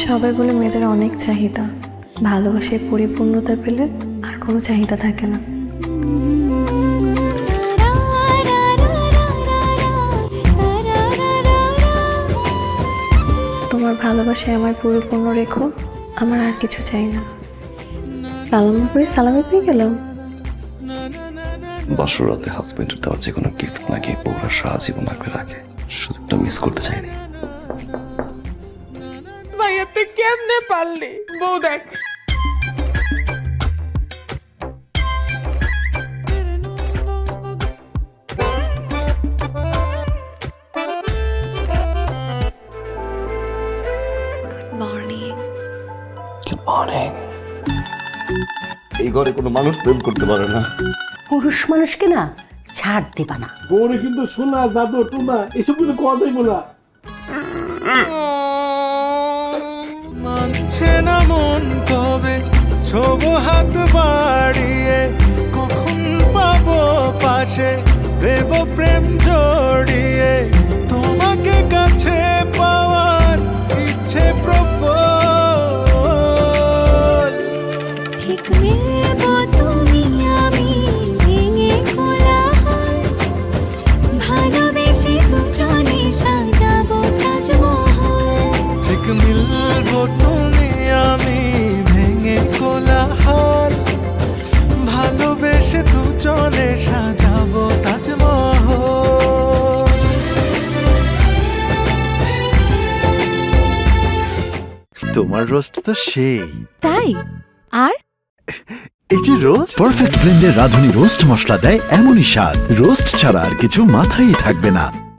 সবাই বলে মেয়েদের অনেক চাহিদা, ভালোবাসায় পরিপূর্ণতা পেলে আর কোনো চাহিদা থাকে না। তোমার ভালোবাসায় আমায় পরিপূর্ণ রেখো, আমার আর কিছু চাই না। সালাম করে সালামে পেয়ে গেলাম। বাসরাতে হাজবেন্ডের দেওয়া যে কোনো গিফট নাকি ওরা সারা জীবন আঁকড়ে রাখে, সুযোগটা মিস করতে চাইনি। ভাইয়া তুই কেমনে পারলি? বউ দেখ, মর্নিং। Good morning. এই ঘরে কোনো মানুষ প্রেম করতে পারে না। পুরুষ মানুষকে না ছাড় দিবা না। বউরে কিন্তু সোনা জাদু টুনা এসব কিন্তু কোয়া যাইব না। মানছে না মন, কবে ছোব হাত বাড়িয়ে, কখন পাবো পাশে দেব প্রেম জড়িয়ে, তোমাকে কাছে পাওয়ার ইচ্ছে প্রবল। ঠিক মিলবো তুমি আমি ভেঙে কোলাহল, ভালোবেসে দুজনে সাজাবো তাজমহল। ঠিক মিলবো তুমি আমি ভেঙে কোলাহল, ভালোবেসে দুজনে সাজাবো তাজমহল। তোমার রোস্ট তো সেই। তাই? আর এই যে রোস্ট পারফেক্ট ব্লেন্ডের রাঁধুনি রোস্ট মশলা দেয় এমনই স্বাদ, রোস্ট ছাড়া আর কিছু মাথায় থাকবে না।